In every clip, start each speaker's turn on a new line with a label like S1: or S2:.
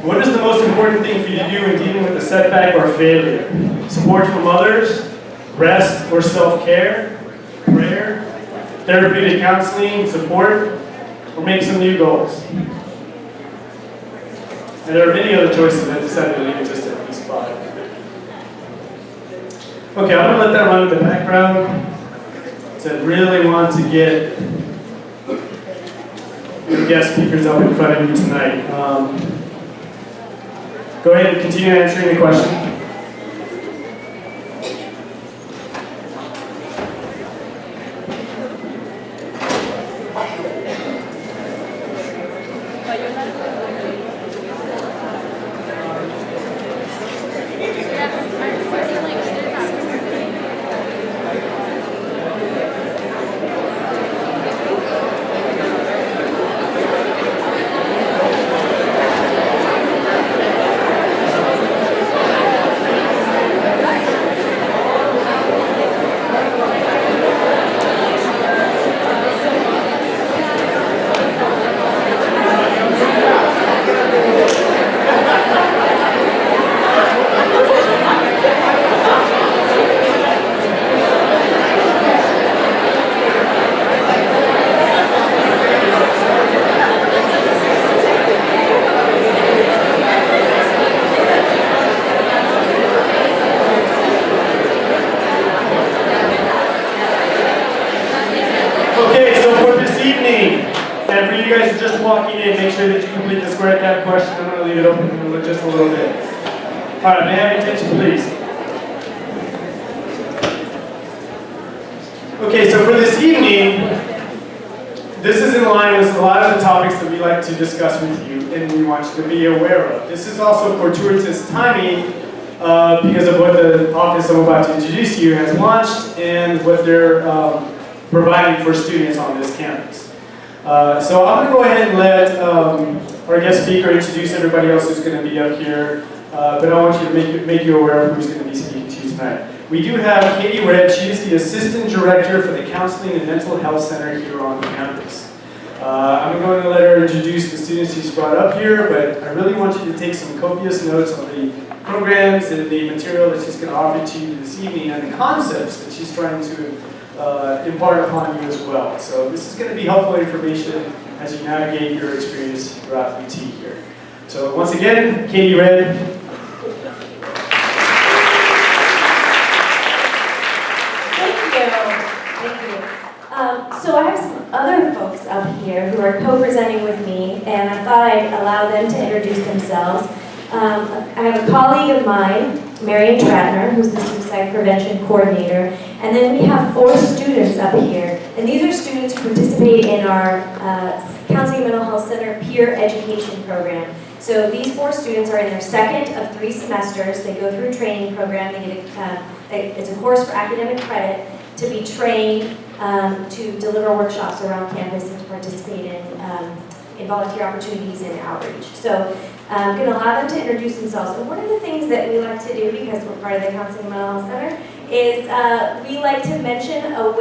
S1: What is the most important thing for you to do in dealing with a setback or failure? Support from others, rest or self-care, prayer, therapeutic counseling, support, or make some new goals. And there are many other choices. I decided to leave it just at these 5. Okay, I'm going to let that run in the background. So I really want to get your guest speakers up in front of you tonight. Go ahead and continue answering the question. Walking in, make sure that you complete the square cap question. I'm going to leave it open for just a little bit. All right, may I have your attention, please? Okay, so for this evening, this is in line with a lot of the topics that we like to discuss with you and we want you to be aware of. This is also fortuitous timing because of what the office I'm about to introduce you has launched and what they're providing for students on this campus. So I'm going to go ahead and let our guest speaker introduce everybody else who's going to be up here, but I want you to make you aware of who's going to be speaking to you tonight. We do have Katie Red. She is the Assistant Director for the Counseling and Mental Health Center here on the campus. I'm going to let her introduce the students she's brought up here, but I really want you to take some copious notes on the programs and the material that she's going to offer to you this evening and the concepts that she's trying to impart upon you as well. So this is going to be helpful information as you navigate your experience throughout UT here. So once again, Katie Red.
S2: Thank you. So I have some other folks up here who are co-presenting with me, and I thought I'd allow them to introduce themselves. I have a colleague of mine, Marian Tratner, who's the Suicide Prevention Coordinator, and then we have 4 students up here, and these are students who participate in our Counseling and Mental Health Center peer education program. So these 4 students are in their 2nd of 3 semesters. They go through a training program. They get it's a course for academic credit to be trained to deliver workshops around campus and to participate in volunteer opportunities and outreach. So I'm going to allow them to introduce themselves. And one of the things that we like to do, because we're part of the Counseling and Mental Health Center, is we like to mention our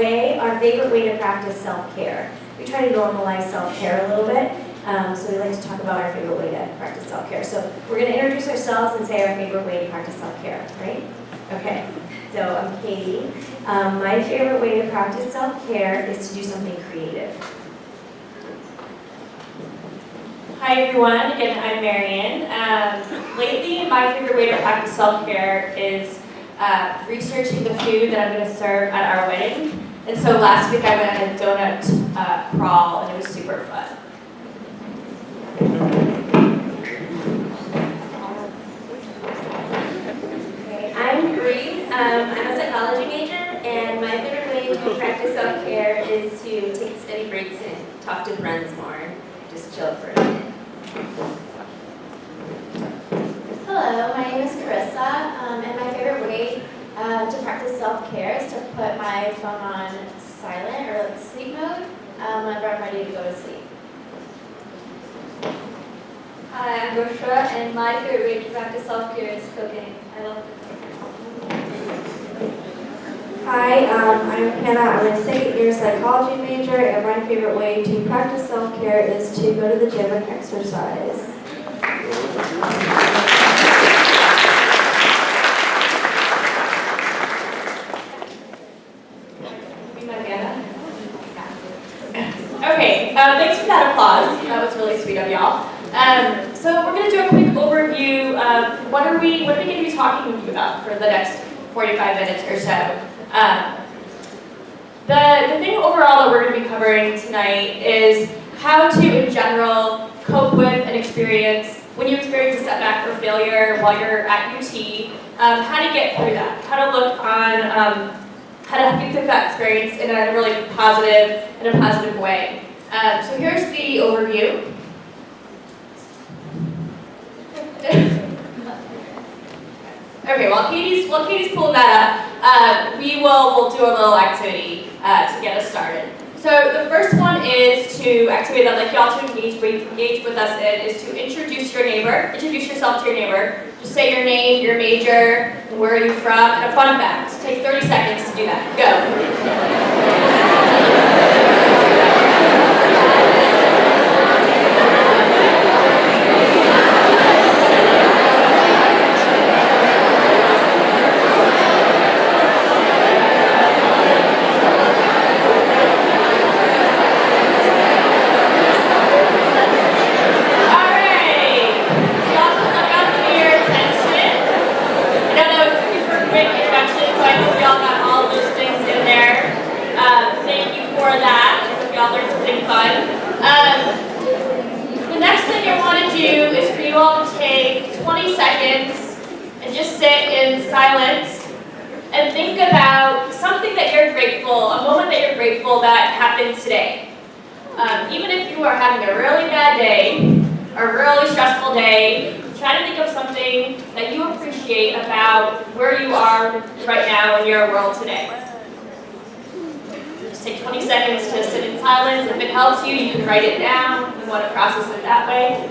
S2: favorite way to practice self-care. We try to normalize self-care a little bit, so we like to talk about our favorite way to practice self-care. So we're going to introduce ourselves and say our favorite way to practice self-care, right? Okay, so I'm Katie. My favorite way to practice self-care is to do something creative.
S3: Hi everyone, again I'm Marian. Lately my favorite way to practice self-care is researching the food that I'm going to serve at our wedding. And so last week I went on a donut crawl and it was super fun.
S4: Okay, I'm Bree. I'm a psychology major, and my favorite way to practice self-care is to take steady breaks and talk to friends more. Just chill for a minute.
S5: Hello, my name is Carissa, and my favorite way to practice self-care is to put my phone on silent or like sleep mode whenever I'm ready to go to sleep.
S6: Hi, I'm Bushra, and my favorite way to practice self-care is cooking. I love cooking.
S7: Hi, I'm Hannah. I'm a second-year psychology major, and my favorite way to practice self-care is to go to the gym and exercise.
S3: So we're going to do a quick overview of what are we going to be talking with you about for the next 45 minutes or so. The thing overall that we're going to be covering tonight is how to, in general, cope with an experience when you experience a setback or failure while you're at UT, how to get through that, how to look on, how to get through that experience in a really positive way. So here's the overview. Okay, while Katie's pulling that up, we'll do a little activity to get us started. So the first one is activity that I'd like y'all to engage with us in is to introduce yourself to your neighbor. Just say your name, your major, where are you from, and a fun fact. Take 30 seconds to do that. Go. The next thing I want to do is for you all to take 20 seconds and just sit in silence and think about something that you're grateful, a moment that you're grateful that happened today. Even if you are having a really bad day or a really stressful day, try to think of something that you appreciate about where you are right now in your world today. Take 20 seconds to sit in silence. If it helps you, you can write it down if you want to process it that way.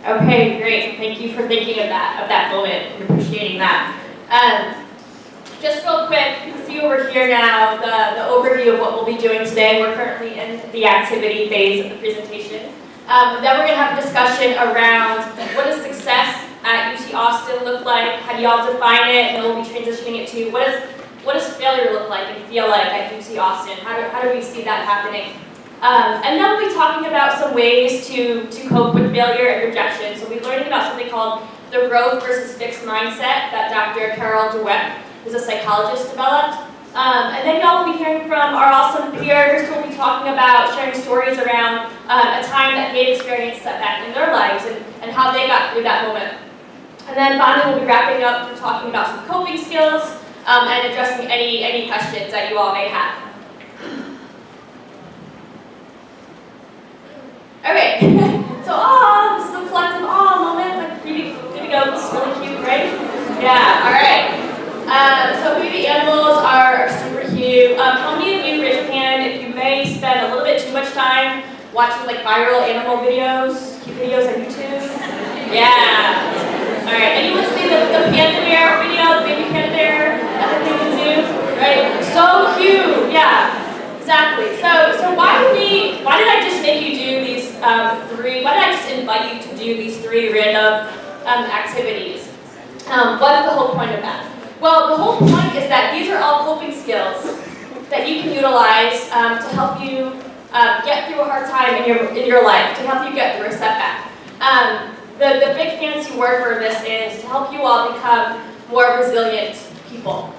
S3: Okay, great. Thank you for thinking of that moment and appreciating that. Just real quick, you can see over here now the overview of what we'll be doing today. We're currently in the activity phase of the presentation. Then we're going to have a discussion around what does success at UT Austin look like, how do y'all define it, and then we'll be transitioning it to what does failure look like and feel like at UT Austin, how do we see that happening. And then we'll be talking about some ways to cope with failure and rejection. So we'll be learning about something called the growth versus fixed mindset that Dr. Carol Dweck, who's a psychologist, developed. And then y'all will be hearing from our awesome peers who will be talking about sharing stories around a time that they experienced setback in their lives and how they got through that moment. And then finally we'll be wrapping up and talking about some coping skills and addressing any questions that you all may have. Okay, so this is a collective moment, like baby goats, really cute, right? Yeah, all right. So baby animals are super cute. How many of you, raise your hand if you may spend a little bit too much time watching like viral animal videos, cute videos on YouTube? Yeah. All right, anyone see the panda bear video, the baby panda bear at the thing zoo? Right, so cute, yeah. Exactly. So why did I just make you do these why did I just invite you to do these 3 random activities? What's the whole point of that? Well, the whole point is that these are all coping skills that you can utilize to help you get through a hard time in your life, to help you get through a setback. The big fancy word for this is to help you all become more resilient people.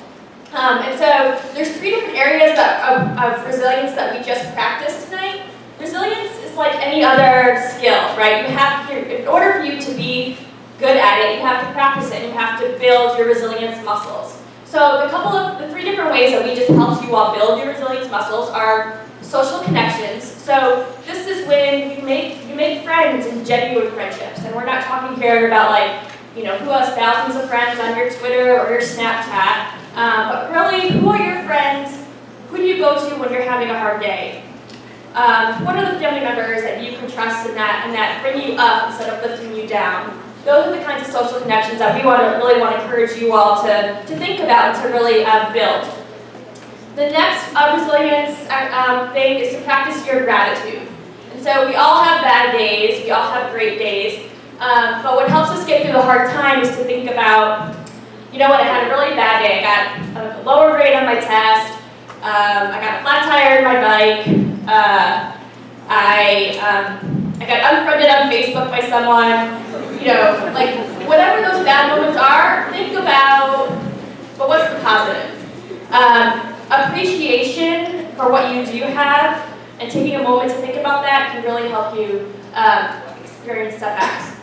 S3: And so there's 3 different areas of resilience that we just practiced tonight. Resilience is like any other skill, right? In order for you to be good at it, you have to practice it and you have to build your resilience muscles. So the 3 different ways that we just helped you all build your resilience muscles are social connections. So this is when you make friends and genuine friendships. And we're not talking here about who has thousands of friends on your Twitter or your Snapchat. But really, who are your friends? Who do you go to when you're having a hard day? What are the family members that you can trust and that bring you up instead of lifting you down? Those are the kinds of social connections that we really want to encourage you all to think about and to really build. The next resilience thing is to practice your gratitude. And And so we all have bad days, we all have great days, but what helps us get through the hard times is to think about, you know what, I had a really bad day. I got a lower grade on my test, I got a flat tire in my bike, I got unfriended on Facebook by someone, you know, like whatever those bad moments are, think about, but what's the positive? Appreciation for what you do have and taking a moment to think about that can really help you experience setbacks,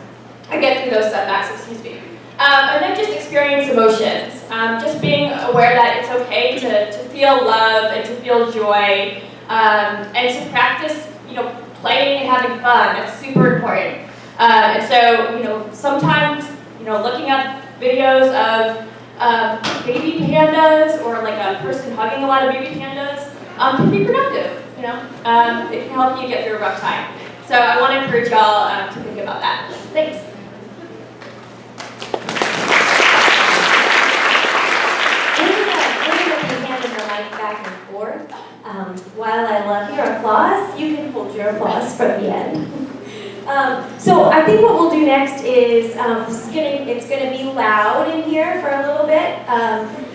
S3: or get through those setbacks, excuse me. And then just experience emotions. Just being aware that it's okay to feel love and to feel joy, and to practice, you know, playing and having fun. That's super important. And so, you know, sometimes, you know, looking up videos of baby pandas or like a person hugging a lot of baby pandas can be productive, you know. It can help you get through a rough time. So I want to encourage y'all to think about that. Thanks.
S2: Handing the mic back and forth. While I love your applause, you can hold your applause for the end. So I think what we'll do next is it's going to be loud in here for a little bit,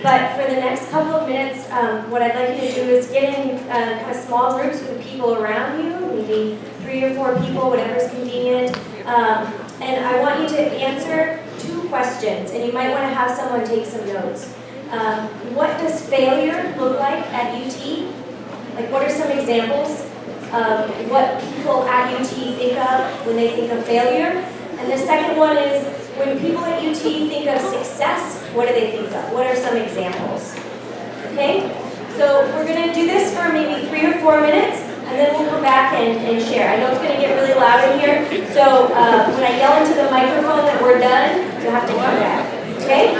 S2: but for the next couple of minutes, what I'd like you to do is get in kind of small groups with the people around you, maybe 3 or 4 people, whatever's convenient, and I want you to answer 2 questions, and you might want to have someone take some notes. What does failure look like at UT? Like, what are some examples of what people at UT think of when they think of failure? And the second one is, when people at UT think of success, what do they think of? What are some examples? Okay? So we're going to do this for maybe 3 or 4 minutes, and then we'll come back and share. I know it's going to get really loud in here, so when I yell into the microphone that we're done, you'll have to come back. Okay?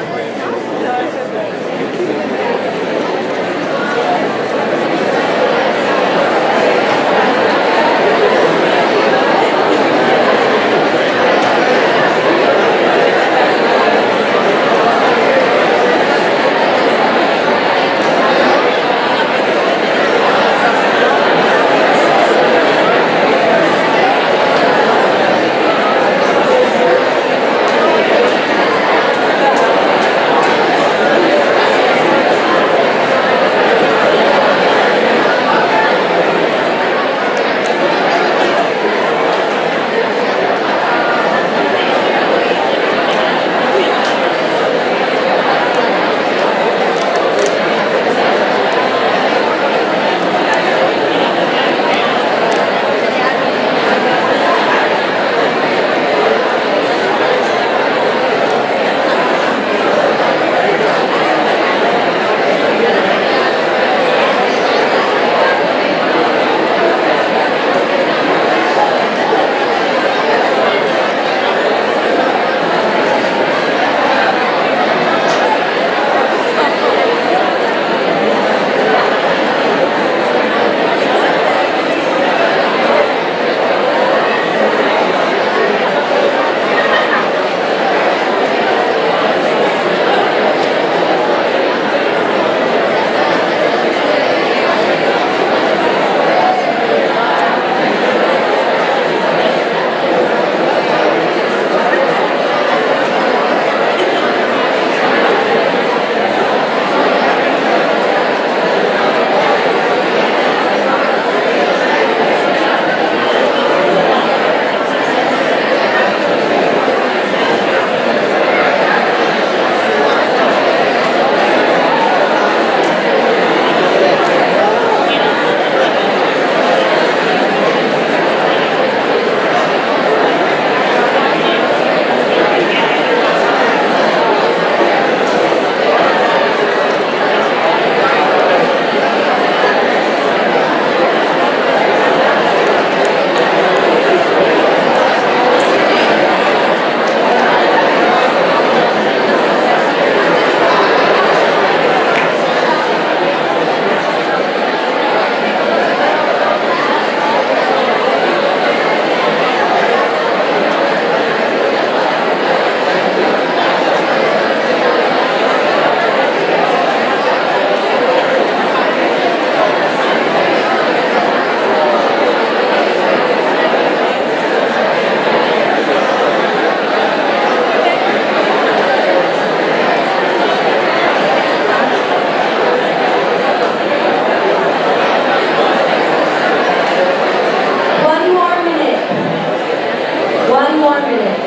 S2: 1 minute.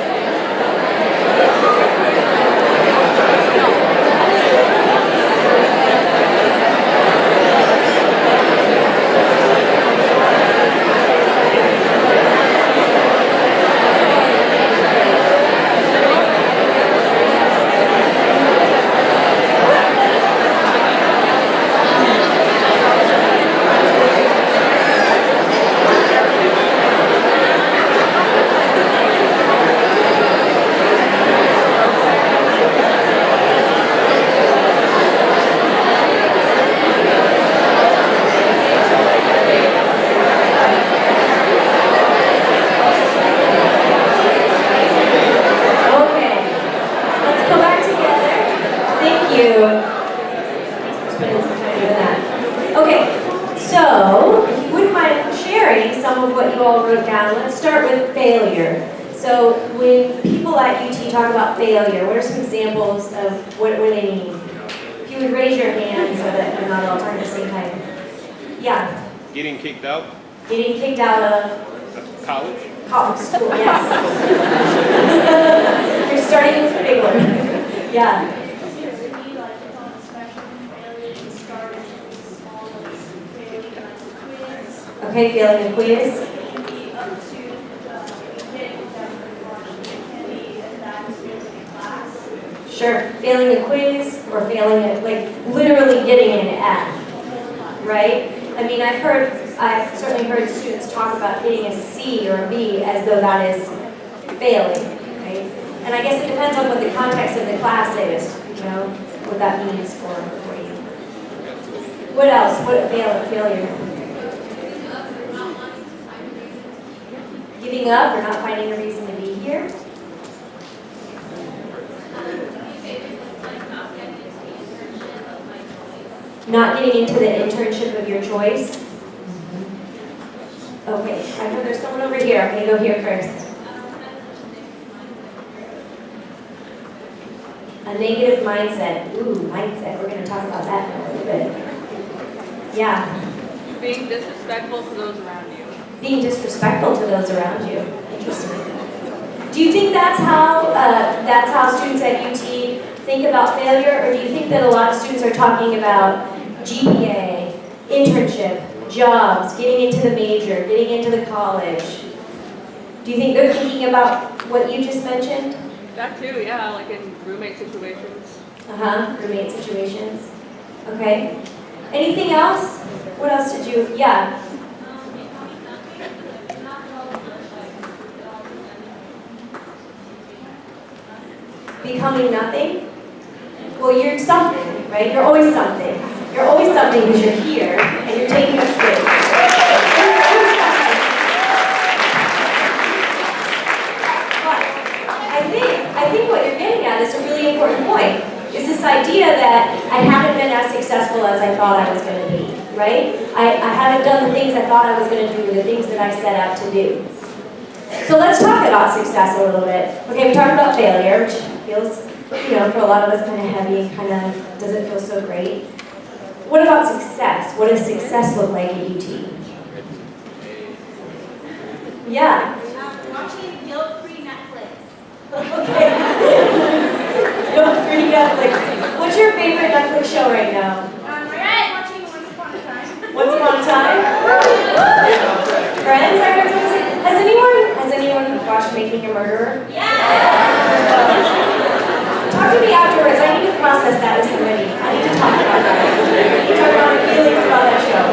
S2: Okay, let's go back together. Thank you. Spending some time doing that. Okay, so if you wouldn't mind sharing some of what you all wrote down, let's start with failure. So when people at UT talk about failure, what are some examples of what do they mean? If you would raise your hand so that we're not all talking at the same time. Yeah,
S8: Getting kicked out
S2: getting kicked out of
S8: of college.
S2: college school, yes. You're starting with the big one. Yeah. Okay, failing a quiz. Sure, failing a quiz or failing it, like literally getting an F, right? I mean, I've certainly heard students talk about getting a C or a B as though that is failing, right? And I guess it depends on what the context of the class is, you know, what that means for you. What else? What failure? Giving up or not finding a reason to be here? Not getting into the internship of your choice? Okay, I know there's someone over here. I'm gonna go here first. A negative mindset. Ooh, mindset. We're gonna talk about that in a little bit. Yeah,
S9: Being disrespectful to those around you.
S2: being disrespectful to those around you. Interesting. Do you think that's how students at UT think about failure, or do you think that a lot of students are talking about GPA, internship, jobs, getting into the major, getting into the college? Do you think they're thinking about what you just mentioned?
S9: That too, yeah, like in roommate situations.
S2: Roommate situations. Okay. Anything else? What else did you, yeah. Becoming nothing? Well, you're something, right? You're always something. You're always something because you're here and you're taking up space. You're always something. But I think what you're getting at is a really important point. Is this idea that I haven't been as successful as I thought I was going to be, right? I haven't done the things I thought I was going to do, the things that I set out to do. So let's talk about success a little bit. Okay, we talked about failure, which feels, you know, for a lot of us kind of heavy and kind of doesn't feel so great. What about success? What does success look like at UT? Yeah.
S5: Watching guilt-free Netflix.
S2: Okay. Guilt-free Netflix. What's your favorite Netflix show right now?
S5: Watching Once Upon a Time.
S2: Once Upon a Time? Friends? I heard someone say, has anyone watched Making a Murderer? Talk to me afterwards. I need to process that with somebody. I need to talk about that. I need to talk about my feelings about that show.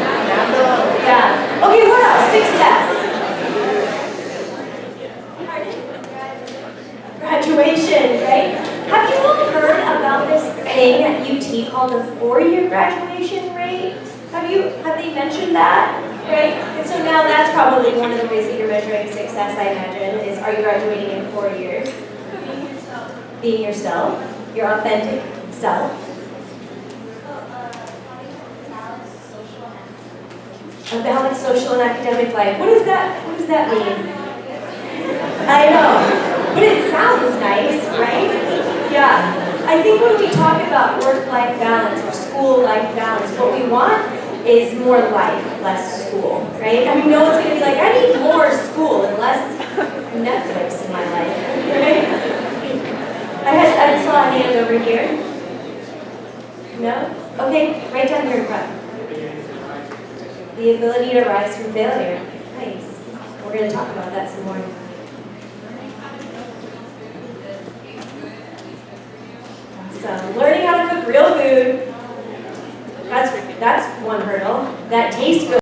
S2: Yeah. Okay, what else? Success. Graduation, right? Have you all heard about this thing at UT called the 4-year graduation rate? Have they mentioned that? Right? And so now that's probably one of the ways that you're measuring success, I imagine, is are you graduating in 4 years? Being yourself, your authentic self. A balanced social and academic life. What does that mean? I know. But it sounds nice, right? Yeah. I think when we talk about work-life balance or school-life balance, what we want is more life, less school, right? I mean, no one's gonna be like, I need more school and less Netflix in my life. to rise from failure. Nice. We're going to talk about that some more. Awesome. Learning how to cook real food. That's one hurdle. That tastes good.